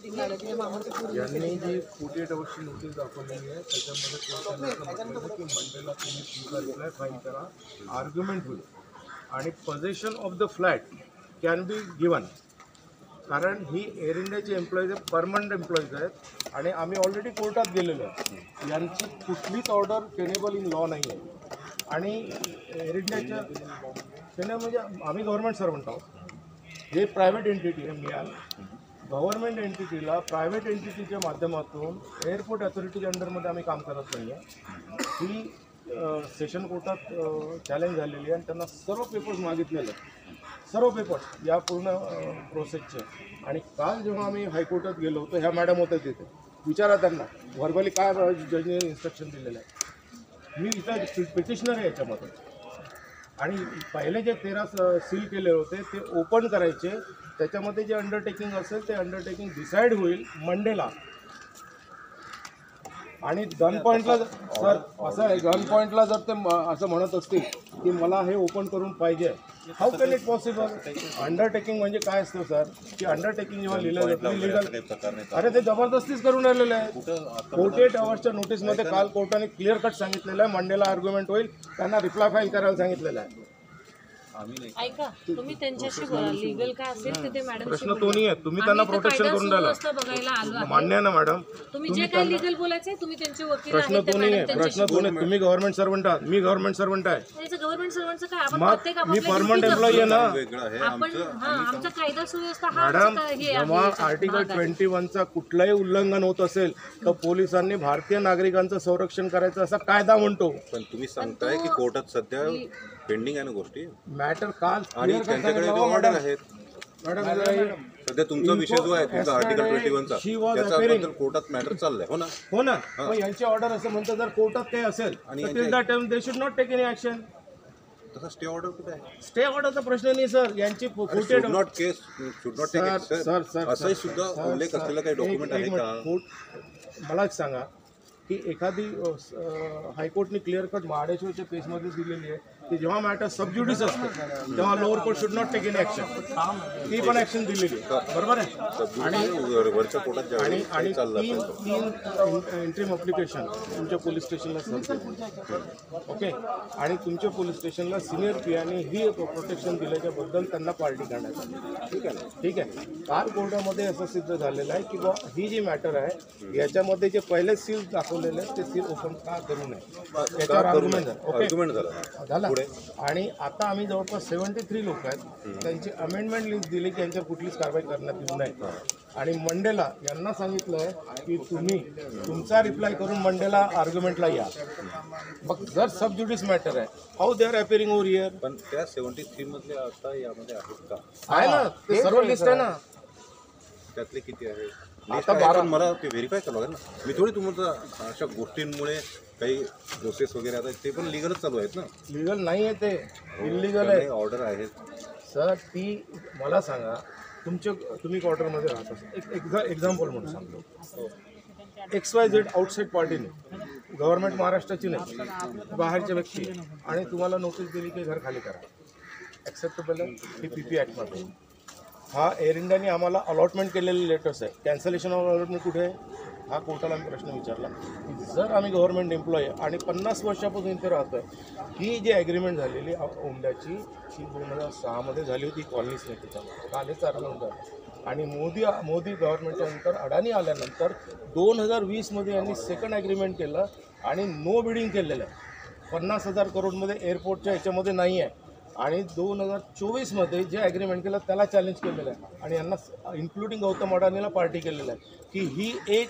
यांनी जी 48 आवर्सची नोटीस दाखवलेली आहे त्याच्यामध्ये कोर्टाने असं म्हटलेलं की मंडेला तुम्ही तुमचा रिप्लाय फाईल करा, आर्ग्युमेंट होईल आणि possession of the flat can be given. कारण ही एअर इंडियाची एम्प्लॉईज आहे, परमनंट एम्प्लॉईज आहेत आणि आम्ही ऑलरेडी कोर्टात गेलेलो आहे. यांची कुठलीच ऑर्डर टेनेबल इन लॉ नाही आहे. आणि एअर इंडियाच्या टेनेबल म्हणजे आम्ही गव्हर्नमेंट सर्वंट आहोत. हे प्रायव्हेट एंटिटी आहे. मिळाल गव्हर्नमेंट एंटिटीला प्रायव्हेट एंटिटीच्या माध्यमातून एअरपोर्ट अथॉरिटीच्या अंडरमध्ये आम्ही काम करत नाही आहे. ही सेशन कोर्टात चॅलेंज झालेली आहे आणि त्यांना सर्व पेपर्स मागितलेले सर्व पेपर्स या पूर्ण प्रोसेसचे. आणि काल जेव्हा आम्ही हायकोर्टात गेलो होतो ह्या मॅडम होत्या तिथे, विचारा त्यांना व्हर्बली काय जजने इन्स्ट्रक्शन दिलेलं आहे. मी इथं पिटिशनर आहे याच्यामध्ये. आणि पहिले जे 13 सील केले होते ते ओपन करायचे, त्याच्यामध्ये जे अंडरटेकिंग असेल ते अंडरटेकिंग डिसाईड होईल मंडेला. आणि गन पॉईंटला सर असं आहे, गन पॉईंटला जर ते असं म्हणत असतील की मला हे ओपन करून पाहिजे, how can it possible? Undertaking म्हणजे काय असतं सर, की अंडरटेकिंग जेव्हा लिहिलं जातं लिगल, अरे ते जबरदस्तीच करून राहिलेलं आहे. 48 आवर्सच्या नोटीसमध्ये काल कोर्टाने क्लिअर कट सांगितलेलं आहे मंडेला आर्ग्युमेंट होईल, त्यांना रिप्लाय फाईल करायला सांगितलेलं आहे. ऐका, तुम्ही त्यांच्याशी बोला, लीगल काय असेल ते ते मॅडम. प्रश्न तो नाही आहे, तुम्ही त्यांना प्रोटेक्शन करून राहिला, बघायला आलो. मान्य आहे ना मॅडम? तुम्ही जे काही लीगल बोलायचं तुम्ही त्यांचे वकील आहेत. प्रश्न तो नाही आहे, प्रश्न तो नाही. तुम्ही गव्हर्नमेंट सर्वंट आहात, मी गव्हर्नमेंट सर्वंट आहे. गव्हर्नमेंट सर्वंटचं काय, आपण मग प्रत्येक मी परमनंट एम्प्लॉई आहे ना आपण. आमचा कायदा सुव्यवस्था हा मॅडम. जेव्हा आर्टिकल 21चा कुठलंही उल्लंघन होत असेल तर पोलिसांनी भारतीय नागरिकांचं संरक्षण करायचं असा कायदा म्हणतो. पण तुम्ही सांगताय की कोर्टात सध्या पेंडिंग आहे ना गोष्टी, मॅटर काल आणि त्यांच्याकडे ऑर्डर आहेत. मॅडम सध्या तुमचा विषय जो आहे तुमचा आर्टिकल 21चा त्याच्याबद्दल कोर्टात मॅटर चाललाय. हो ना, हो ना. मग यांची ऑर्डर असं म्हणतं जर कोर्टात काही असेल तर till that time they should not take any action. तसा स्टे ऑर्डर कुठे आहे? स्टे ऑर्डरचा प्रश्न नाही सर. यांची should not case should not take action असंही सुद्धा उल्लेख असलेला काही डॉक्युमेंट आहे का? मला एक सांगा की एखादी हायकोर्टने क्लिअर कट महाडेश्वरच्या केसमध्ये दिलेली आहे की जेव्हा मॅटर सबज्युडिस असते तेव्हा lower court should not take any action. ती पण ॲक्शन दिलेली आहे, बरोबर आहे. आणि आणि तीन इंट्रीम अप्लिकेशन तुमच्या पोलीस स्टेशनला सबमिट, ओके. आणि तुमच्या पोलीस स्टेशनला सिनियर पीआयने ही प्रोटेक्शन दिल्याच्याबद्दल त्यांना पार्टी करण्यात आली. ठीक आहे ना, ठीक आहे. काल कोर्टामध्ये असं सिद्ध झालेलं आहे की बा ही जी मॅटर आहे याच्यामध्ये जे पहिले सील दाखवलेले आहेत ते सील ओपन का करू नये याच्यावर आर्ग्युमेंट झालं. आणि आता आम्ही जवळपास 73 लोक आहेत, त्यांची अमेंडमेंट लिस्ट दिली की यांच्यावर कुठलीच कारवाई करण्यात येऊ नये. आणि मंडेला यांना सांगितलं आहे की तुम्ही तुमचा रिप्लाय करून मंडेला आर्ग्युमेंटला या. मग जर सबज्युडिस मॅटर आहे, how they are appearing over here? पण त्या 73 मधले आता यामध्ये आहेत का? आहे ना, ते सर्व लिस्ट आहे ना. त्यातले किती आहे? आता 12. मला ते व्हेरीफाय करावं लागेल ना. मी थोडी तुमचं अशा गोष्टींमुळे काही प्रोसेस वगैरे आता ते पण लिगलच चालू आहेत ना. लिगल नाही आहे, ते इलिगल आहे. ऑर्डर आहेत सर. ती मला सांगा, तुम्ही क्वार्टरमध्ये राहत असाल, एक एक्झाम्पल म्हणून सांगतो. XYZ आउटसाईड पार्टीने, गव्हर्नमेंट महाराष्ट्राची नाही, बाहेरच्या व्यक्ती, आणि तुम्हाला नोटीस दिली की घर खाली करा. ॲक्सेप्टेबल आहे? ही PP ॲक्टमध्ये. हा एअर इंडियाने आम्हाला अलॉटमेंट केलेले लेटर्स आहे. कॅन्सलेशन ऑफ अलॉटमेंट कुठे आहे? हा कोर्टाला आम्ही प्रश्न विचारला की जर आम्ही गव्हर्नमेंट एम्प्लॉई आहे आणि 50 वर्षापासून इथे राहतो आहे, ही जी ॲग्रीमेंट झालेली ओंड्याची ही 2006मध्ये झाली होती, कॉलनीच नाही त्याच्यामध्ये, कालच आर्ग्युमेंट झालं. आणि मोदी गव्हर्नमेंटच्या नंतर, अडाणी आल्यानंतर 2020मध्ये यांनी सेकंड ॲग्रीमेंट केलं आणि नो बिडिंग केलेलं आहे. 50,000 करोडमध्ये एअरपोर्टच्या ह्याच्यामध्ये नाही आहे. आणि 2024मध्ये जे ॲग्रीमेंट केलं त्याला चॅलेंज केलेलं आहे आणि यांना इन्क्लुडिंग गौतम अडाणीला पार्टी केलेलं आहे की ही एक